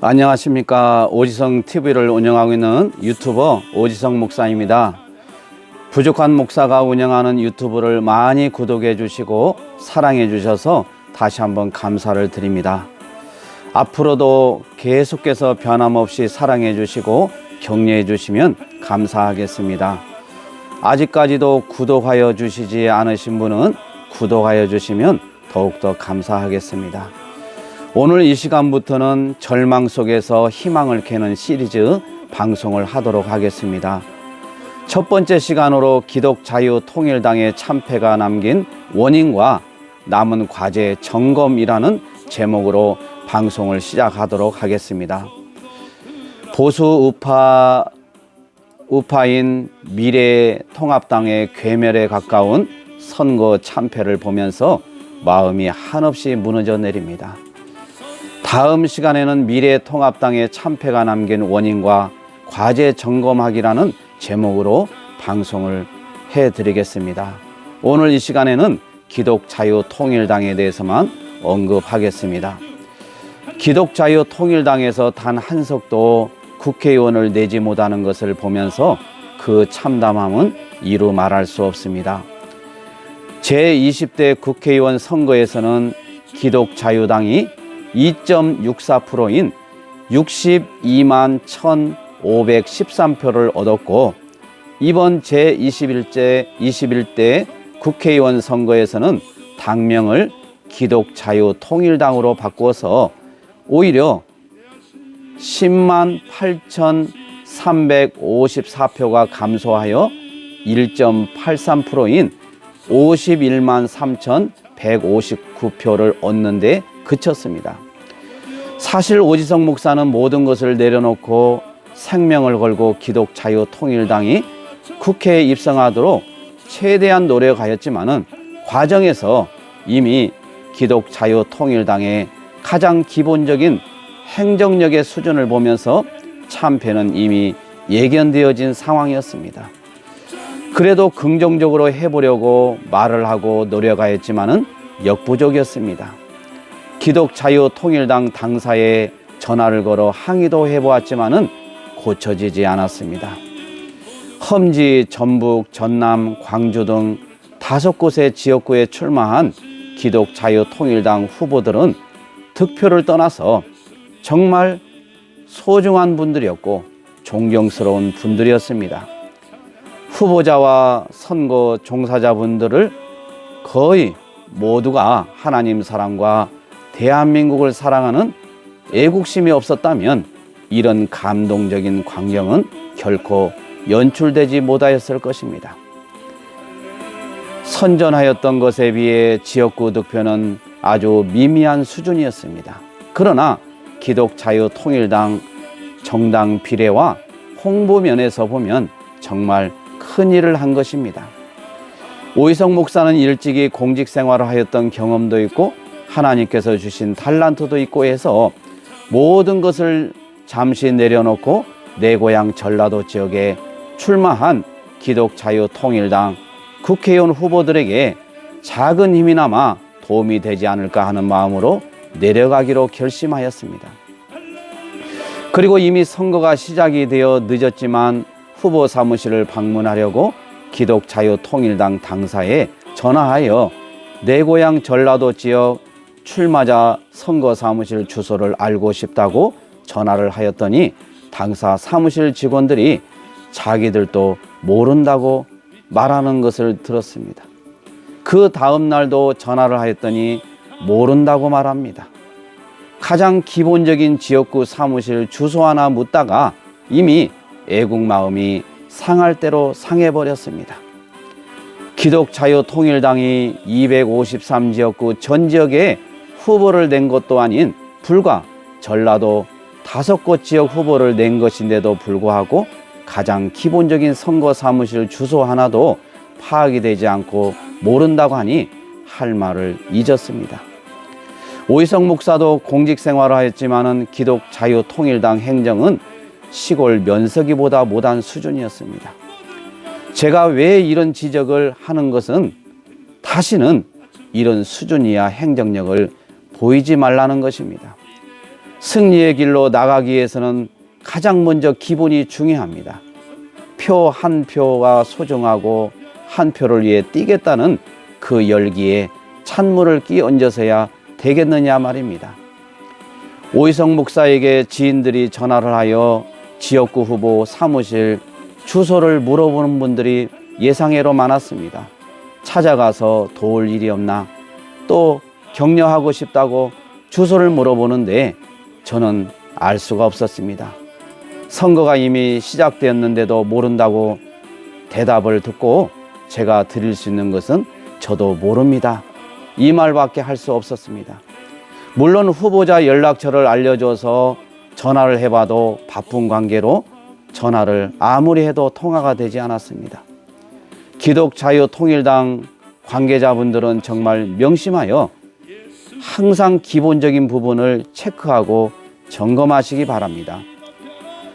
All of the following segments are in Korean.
안녕하십니까. 오지성 TV를 운영하고 있는 유튜버 오지성 목사입니다. 부족한 목사가 운영하는 유튜브를 많이 구독해 주시고 사랑해 주셔서 다시 한번 감사를 드립니다. 앞으로도 계속해서 변함없이 사랑해 주시고 격려해 주시면 감사하겠습니다. 아직까지도 구독하여 주시지 않으신 분은 구독하여 주시면 더욱더 감사하겠습니다. 오늘 이 시간부터는 절망 속에서 희망을 캐는 시리즈 방송을 하도록 하겠습니다. 첫 번째 시간으로 기독자유통일당의 참패가 남긴 원인과 남은 과제 점검이라는 제목으로 방송을 시작하도록 하겠습니다. 보수 우파인 미래통합당의 괴멸에 가까운 선거 참패를 보면서 마음이 한없이 무너져 내립니다. 다음 시간에는 미래통합당의 참패가 남긴 원인과 과제 점검하기라는 제목으로 방송을 해드리겠습니다. 오늘 이 시간에는 기독자유통일당에 대해서만 언급하겠습니다. 기독자유통일당에서 단 한 석도 국회의원을 내지 못하는 것을 보면서 그 참담함은 이루 말할 수 없습니다. 제20대 국회의원 선거에서는 기독자유당이 2.64%인 62만 1,513표를 얻었고, 이번 제21대 국회의원 선거에서는 당명을 기독자유통일당으로 바꾸어서 오히려 10만 8,354표가 감소하여 1.83%인 51만 3,159표를 얻는 데 그쳤습니다. 사실 오지성 목사는 모든 것을 내려놓고 생명을 걸고 기독자유통일당이 국회에 입성하도록 최대한 노력하였지만은 과정에서 이미 기독자유통일당의 가장 기본적인 행정력의 수준을 보면서 참패는 이미 예견되어진 상황이었습니다. 그래도 긍정적으로 해보려고 말을 하고 노력하였지만은 역부족이었습니다. 기독자유통일당 당사에 전화를 걸어 항의도 해보았지만은 고쳐지지 않았습니다. 험지, 전북, 전남, 광주 등 5곳의 지역구에 출마한 기독자유통일당 후보들은 득표를 떠나서 정말 소중한 분들이었고 존경스러운 분들이었습니다. 후보자와 선거 종사자분들을 거의 모두가 하나님 사랑과 대한민국을 사랑하는 애국심이 없었다면 이런 감동적인 광경은 결코 연출되지 못하였을 것입니다. 선전하였던 것에 비해 지역구 득표는 아주 미미한 수준이었습니다. 그러나 기독자유통일당 정당 비례와 홍보 면에서 보면 정말 큰 일을 한 것입니다. 오지성 목사는 일찍이 공직 생활을 하였던 경험도 있고 하나님께서 주신 달란트도 있고 해서 모든 것을 잠시 내려놓고 내 고향 전라도 지역에 출마한 기독자유통일당 국회의원 후보들에게 작은 힘이나마 도움이 되지 않을까 하는 마음으로 내려가기로 결심하였습니다. 그리고 이미 선거가 시작이 되어 늦었지만 후보 사무실을 방문하려고 기독자유통일당 당사에 전화하여 내 고향 전라도 지역 출마자 선거 사무실 주소를 알고 싶다고 전화를 하였더니 당사 사무실 직원들이 자기들도 모른다고 말하는 것을 들었습니다. 그 다음 날도 전화를 하였더니 모른다고 말합니다. 가장 기본적인 지역구 사무실 주소 하나 묻다가 이미 애국 마음이 상할 대로 상해버렸습니다. 기독자유통일당이 253지역구 전 지역에 후보를 낸 것도 아닌 불과 전라도 5곳 지역 후보를 낸 것인데도 불구하고 가장 기본적인 선거 사무실 주소 하나도 파악이 되지 않고 모른다고 하니 할 말을 잊었습니다. 오지성 목사도 공직 생활을 하였지만은 기독자유통일당 행정은 시골 면서기보다 못한 수준이었습니다. 제가 왜 이런 지적을 하는 것은 다시는 이런 수준 이하 행정력을 보이지 말라는 것입니다. 승리의 길로 나가기 위해서는 가장 먼저 기본이 중요합니다. 표 한 표가 소중하고 한 표를 위해 뛰겠다는 그 열기에 찬물을 끼얹어서야 되겠느냐 말입니다. 오희성 목사에게 지인들이 전화를 하여 지역구 후보 사무실 주소를 물어보는 분들이 예상외로 많았습니다. 찾아가서 도울 일이 없나, 또 격려하고 싶다고 주소를 물어보는데 저는 알 수가 없었습니다. 선거가 이미 시작되었는데도 모른다고 대답을 듣고 제가 드릴 수 있는 것은 저도 모릅니다, 이 말밖에 할 수 없었습니다. 물론 후보자 연락처를 알려줘서 전화를 해봐도 바쁜 관계로 전화를 아무리 해도 통화가 되지 않았습니다. 기독자유통일당 관계자분들은 정말 명심하여 항상 기본적인 부분을 체크하고 점검하시기 바랍니다.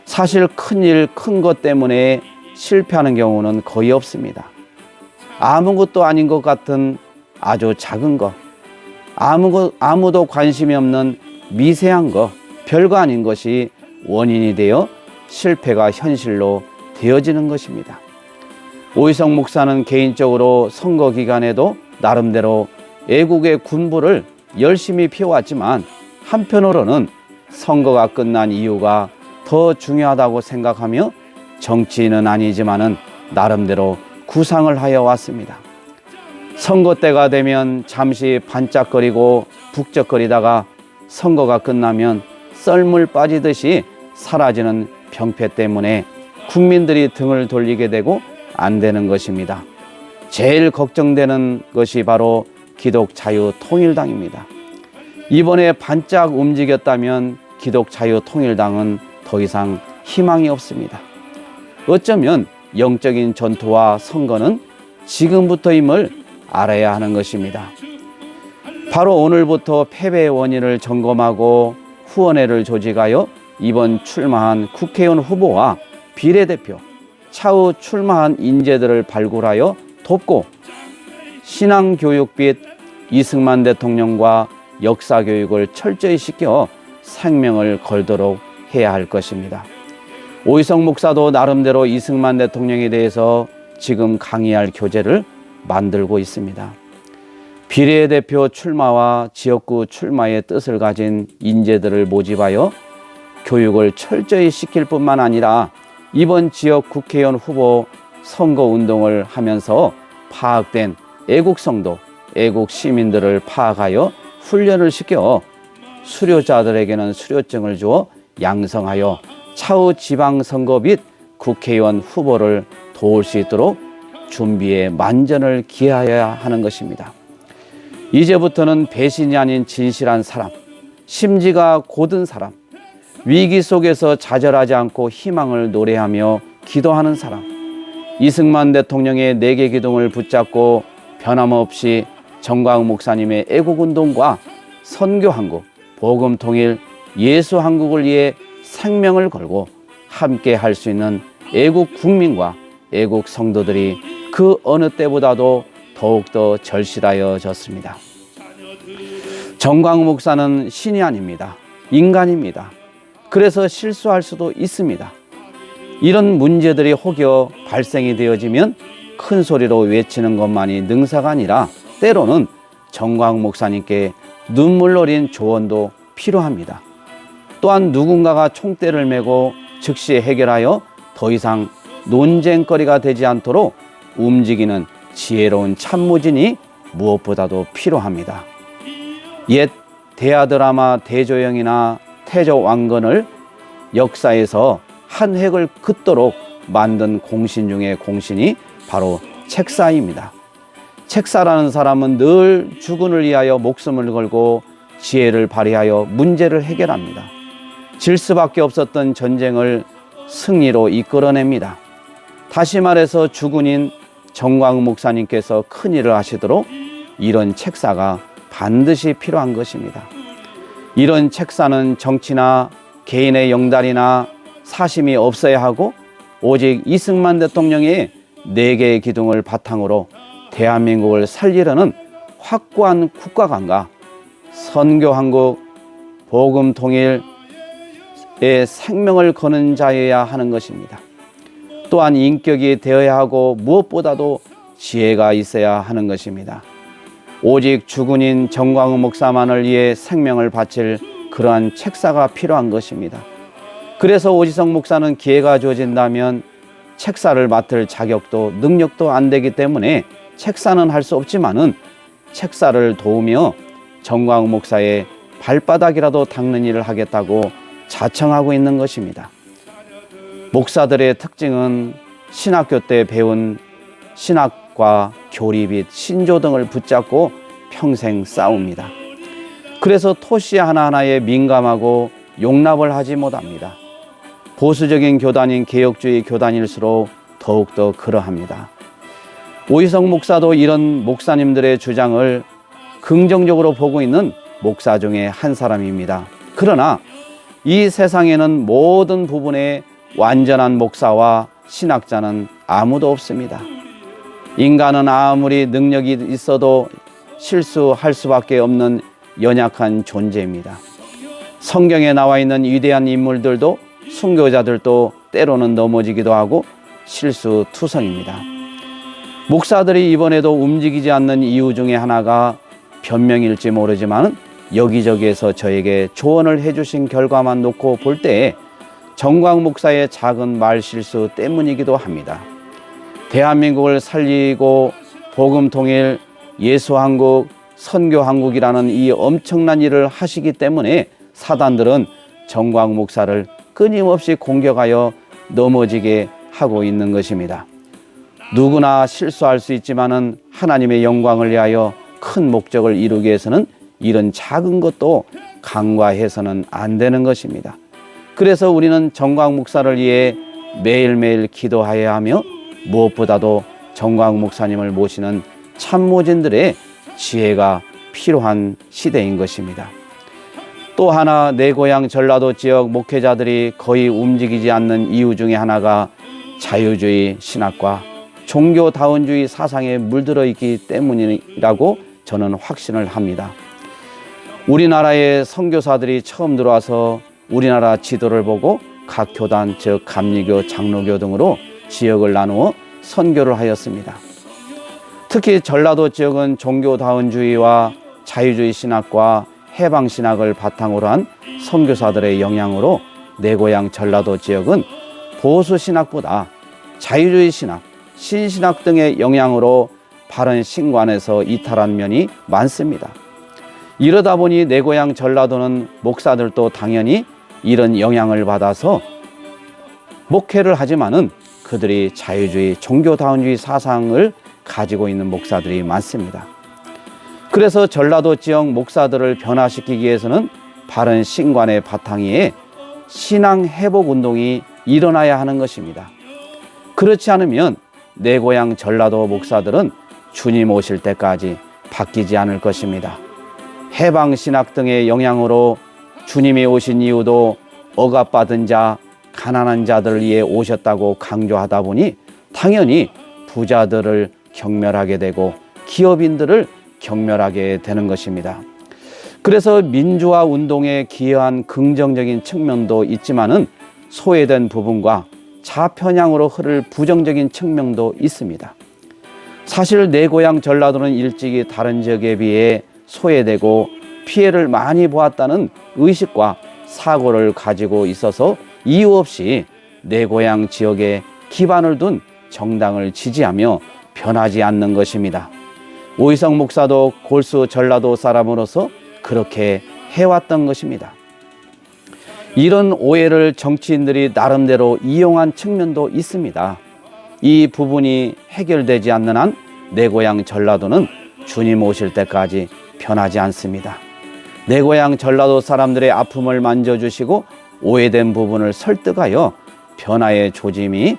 사실 큰일, 큰 것 때문에 실패하는 경우는 거의 없습니다. 아무것도 아닌 것 같은 아주 작은 것, 아무도 관심이 없는 미세한 것, 별거 아닌 것이 원인이 되어 실패가 현실로 되어지는 것입니다. 오희성 목사는 개인적으로 선거 기간에도 나름대로 애국의 군부를 열심히 피워왔지만 한편으로는 선거가 끝난 이유가 더 중요하다고 생각하며 정치인은 아니지만은 나름대로 구상을 하여 왔습니다. 선거 때가 되면 잠시 반짝거리고 북적거리다가 선거가 끝나면 썰물 빠지듯이 사라지는 병폐 때문에 국민들이 등을 돌리게 되고 안 되는 것입니다. 제일 걱정되는 것이 바로 기독자유통일당입니다. 이번에 반짝 움직였다면 기독자유통일당은 더 이상 희망이 없습니다. 어쩌면 영적인 전투와 선거는 지금부터임을 알아야 하는 것입니다. 바로 오늘부터 패배의 원인을 점검하고 후원회를 조직하여 이번 출마한 국회의원 후보와 비례대표, 차후 출마한 인재들을 발굴하여 돕고 신앙교육 및 이승만 대통령과 역사교육을 철저히 시켜 생명을 걸도록 해야 할 것입니다. 오희성 목사도 나름대로 이승만 대통령에 대해서 지금 강의할 교재를 만들고 있습니다. 비례대표 출마와 지역구 출마의 뜻을 가진 인재들을 모집하여 교육을 철저히 시킬 뿐만 아니라 이번 지역 국회의원 후보 선거운동을 하면서 파악된 애국성도, 애국 시민들을 파악하여 훈련을 시켜 수료자들에게는 수료증을 주어 양성하여 차후 지방선거 및 국회의원 후보를 도울 수 있도록 준비에 만전을 기하여야 하는 것입니다. 이제부터는 배신이 아닌 진실한 사람, 심지가 곧은 사람, 위기 속에서 좌절하지 않고 희망을 노래하며 기도하는 사람, 이승만 대통령의 4개 기둥을 붙잡고 변함없이 정광훈 목사님의 애국운동과 선교한국, 복음통일, 예수한국을 위해 생명을 걸고 함께 할 수 있는 애국 국민과 애국 성도들이 그 어느 때보다도 더욱더 절실하여졌습니다. 정광훈 목사는 신이 아닙니다. 인간입니다. 그래서 실수할 수도 있습니다. 이런 문제들이 혹여 발생이 되어지면 큰 소리로 외치는 것만이 능사가 아니라 때로는 정광훈 목사님께 눈물 어린 조언도 필요합니다. 또한 누군가가 총대를 메고 즉시 해결하여 더 이상 논쟁거리가 되지 않도록 움직이는 지혜로운 참모진이 무엇보다도 필요합니다. 옛 대하드라마 대조영이나 태조왕건을 역사에서 한 획을 긋도록 만든 공신 중에 공신이 바로 책사입니다. 책사라는 사람은 늘 주군을 위하여 목숨을 걸고 지혜를 발휘하여 문제를 해결합니다. 질 수밖에 없었던 전쟁을 승리로 이끌어냅니다. 다시 말해서 주군인 정광훈 목사님께서 큰일을 하시도록 이런 책사가 반드시 필요한 것입니다. 이런 책사는 정치나 개인의 영달이나 사심이 없어야 하고 오직 이승만 대통령의 4개의 기둥을 바탕으로 대한민국을 살리려는 확고한 국가관과 선교한국, 복음통일, 생명을 거는 자여야 하는 것입니다. 또한 인격이 되어야 하고 무엇보다도 지혜가 있어야 하는 것입니다. 오직 주군인 정광훈 목사만을 위해 생명을 바칠 그러한 책사가 필요한 것입니다. 그래서 오지성 목사는 기회가 주어진다면 책사를 맡을 자격도 능력도 안 되기 때문에 책사는 할 수 없지만은 책사를 도우며 정광훈 목사의 발바닥이라도 닦는 일을 하겠다고 자청하고 있는 것입니다. 목사들의 특징은 신학교 때 배운 신학과 교리 및 신조 등을 붙잡고 평생 싸웁니다. 그래서 토시 하나하나에 민감하고 용납을 하지 못합니다. 보수적인 교단인 개혁주의 교단일수록 더욱더 그러합니다. 오희성 목사도 이런 목사님들의 주장을 긍정적으로 보고 있는 목사 중에 한 사람입니다. 그러나 이 세상에는 모든 부분에 완전한 목사와 신학자는 아무도 없습니다. 인간은 아무리 능력이 있어도 실수할 수밖에 없는 연약한 존재입니다. 성경에 나와 있는 위대한 인물들도 순교자들도 때로는 넘어지기도 하고 실수투성입니다. 목사들이 이번에도 움직이지 않는 이유 중에 하나가 변명일지 모르지만 여기저기에서 저에게 조언을 해주신 결과만 놓고 볼 때에 정광훈 목사의 작은 말실수 때문이기도 합니다. 대한민국을 살리고 복음통일, 예수한국, 선교한국이라는 이 엄청난 일을 하시기 때문에 사단들은 정광훈 목사를 끊임없이 공격하여 넘어지게 하고 있는 것입니다. 누구나 실수할 수 있지만은 하나님의 영광을 위하여 큰 목적을 이루기 위해서는 이런 작은 것도 간과해서는 안 되는 것입니다. 그래서 우리는 정광훈 목사를 위해 매일매일 기도해야 하며 무엇보다도 정광훈 목사님을 모시는 참모진들의 지혜가 필요한 시대인 것입니다. 또 하나 내 고향 전라도 지역 목회자들이 거의 움직이지 않는 이유 중에 하나가 자유주의 신학과 종교다원주의 사상에 물들어 있기 때문이라고 저는 확신을 합니다. 우리나라의 선교사들이 처음 들어와서 우리나라 지도를 보고 각 교단 즉 감리교, 장로교 등으로 지역을 나누어 선교를 하였습니다. 특히 전라도 지역은 종교다원주의와 자유주의 신학과 해방신학을 바탕으로 한 선교사들의 영향으로 내 고향 전라도 지역은 보수신학보다 자유주의 신학, 신신학 등의 영향으로 바른 신관에서 이탈한 면이 많습니다. 이러다 보니 내 고향 전라도는 목사들도 당연히 이런 영향을 받아서 목회를 하지만은 그들이 자유주의, 종교다원주의 사상을 가지고 있는 목사들이 많습니다. 그래서 전라도 지역 목사들을 변화시키기 위해서는 바른 신관의 바탕 위에 신앙 회복 운동이 일어나야 하는 것입니다. 그렇지 않으면 내 고향 전라도 목사들은 주님 오실 때까지 바뀌지 않을 것입니다. 해방신학 등의 영향으로 주님이 오신 이유도 억압받은 자, 가난한 자들을 위해 오셨다고 강조하다 보니 당연히 부자들을 경멸하게 되고 기업인들을 경멸하게 되는 것입니다. 그래서 민주화 운동에 기여한 긍정적인 측면도 있지만은 소외된 부분과 좌편향으로 흐를 부정적인 측면도 있습니다. 사실 내 고향 전라도는 일찍이 다른 지역에 비해 소외되고 피해를 많이 보았다는 의식과 사고를 가지고 있어서 이유 없이 내 고향 지역에 기반을 둔 정당을 지지하며 변하지 않는 것입니다. 오희성 목사도 골수 전라도 사람으로서 그렇게 해왔던 것입니다. 이런 오해를 정치인들이 나름대로 이용한 측면도 있습니다. 이 부분이 해결되지 않는 한 내 고향 전라도는 주님 오실 때까지 변하지 않습니다. 내 고향 전라도 사람들의 아픔을 만져주시고 오해된 부분을 설득하여 변화의 조짐이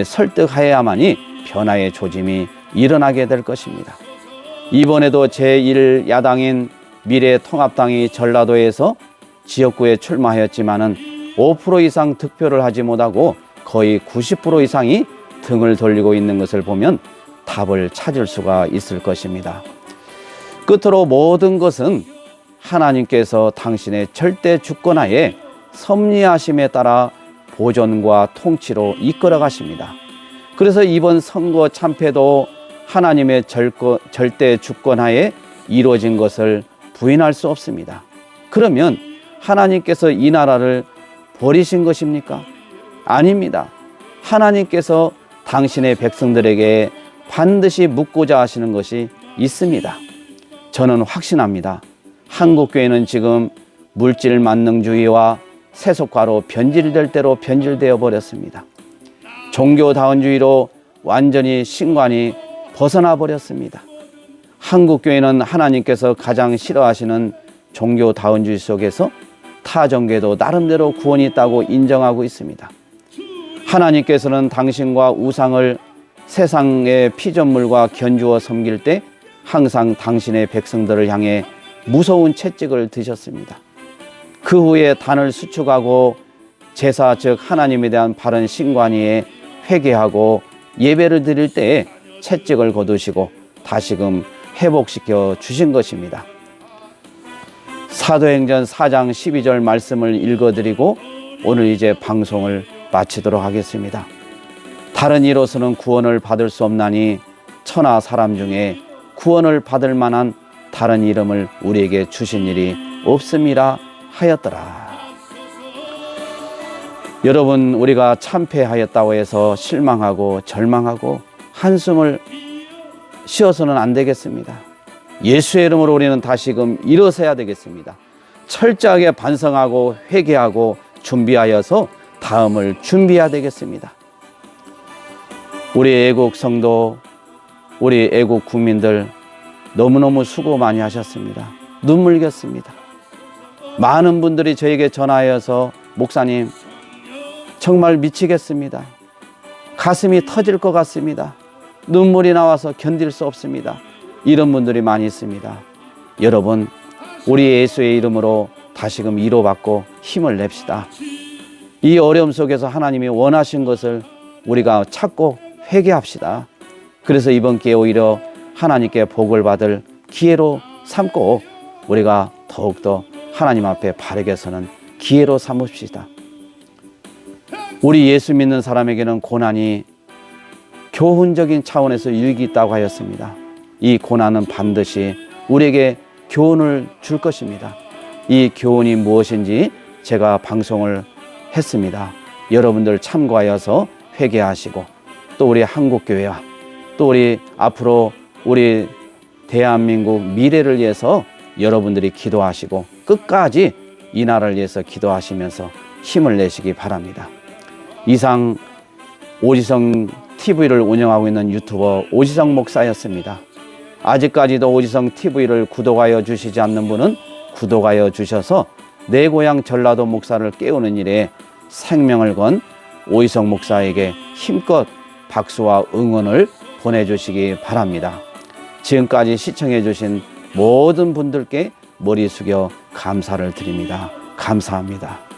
설득하여야만이 변화의 조짐이 일어나게 될 것입니다. 이번에도 제1야당인 미래통합당이 전라도에서 지역구에 출마하였지만은 5% 이상 득표를 하지 못하고 거의 90% 이상이 등을 돌리고 있는 것을 보면 답을 찾을 수가 있을 것입니다. 끝으로 모든 것은 하나님께서 당신의 절대 주권하에 섭리하심에 따라 보존과 통치로 이끌어 가십니다. 그래서 이번 선거 참패도 하나님의 절대 주권하에 이루어진 것을 부인할 수 없습니다. 그러면 하나님께서 이 나라를 버리신 것입니까? 아닙니다. 하나님께서 당신의 백성들에게 반드시 묻고자 하시는 것이 있습니다. 저는 확신합니다. 한국교회는 지금 물질 만능주의와 세속화로 변질될 대로 변질되어 버렸습니다. 종교다원주의로 완전히 신관이 벗어나 버렸습니다. 한국교회는 하나님께서 가장 싫어하시는 종교다원주의 속에서 타종교도 나름대로 구원이 있다고 인정하고 있습니다. 하나님께서는 당신과 우상을 세상의 피조물과 견주어 섬길 때 항상 당신의 백성들을 향해 무서운 채찍을 드셨습니다. 그 후에 단을 수축하고 제사 즉 하나님에 대한 바른 신관위에 회개하고 예배를 드릴 때에 채찍을 거두시고 다시금 회복시켜 주신 것입니다. 사도행전 4장 12절 말씀을 읽어드리고 오늘 이제 방송을 마치도록 하겠습니다. 다른 이로서는 구원을 받을 수 없나니 천하 사람 중에 구원을 받을 만한 다른 이름을 우리에게 주신 일이 없음이라 하였더라. 여러분, 우리가 참패하였다고 해서 실망하고 절망하고 한숨을 쉬어서는 안 되겠습니다. 예수의 이름으로 우리는 다시금 일어서야 되겠습니다. 철저하게 반성하고 회개하고 준비하여서 다음을 준비해야 되겠습니다. 우리 애국 성도, 우리 애국 국민들 너무너무 수고 많이 하셨습니다. 눈물 흘렸습니다. 많은 분들이 저에게 전화하여서 목사님 정말 미치겠습니다. 가슴이 터질 것 같습니다. 눈물이 나와서 견딜 수 없습니다. 이런 분들이 많이 있습니다. 여러분, 우리 예수의 이름으로 다시금 위로받고 힘을 냅시다. 이 어려움 속에서 하나님이 원하신 것을 우리가 찾고 회개합시다. 그래서 이번 기회에 오히려 하나님께 복을 받을 기회로 삼고 우리가 더욱더 하나님 앞에 바르게 서는 기회로 삼읍시다. 우리 예수 믿는 사람에게는 고난이 교훈적인 차원에서 유익이 있다고 하였습니다. 이 고난은 반드시 우리에게 교훈을 줄 것입니다. 이 교훈이 무엇인지 제가 방송을 했습니다. 여러분들 참고하여서 회개하시고 또 우리 한국교회와 또 우리 앞으로 우리 대한민국 미래를 위해서 여러분들이 기도하시고 끝까지 이 나라를 위해서 기도하시면서 힘을 내시기 바랍니다. 이상 오지성 TV를 운영하고 있는 유튜버 오지성 목사였습니다. 아직까지도 오지성 TV를 구독하여 주시지 않는 분은 구독하여 주셔서 내 고향 전라도 목사를 깨우는 일에 생명을 건 오지성 목사에게 힘껏 박수와 응원을 보내주시기 바랍니다. 지금까지 시청해 주신 모든 분들께 머리 숙여 감사를 드립니다. 감사합니다.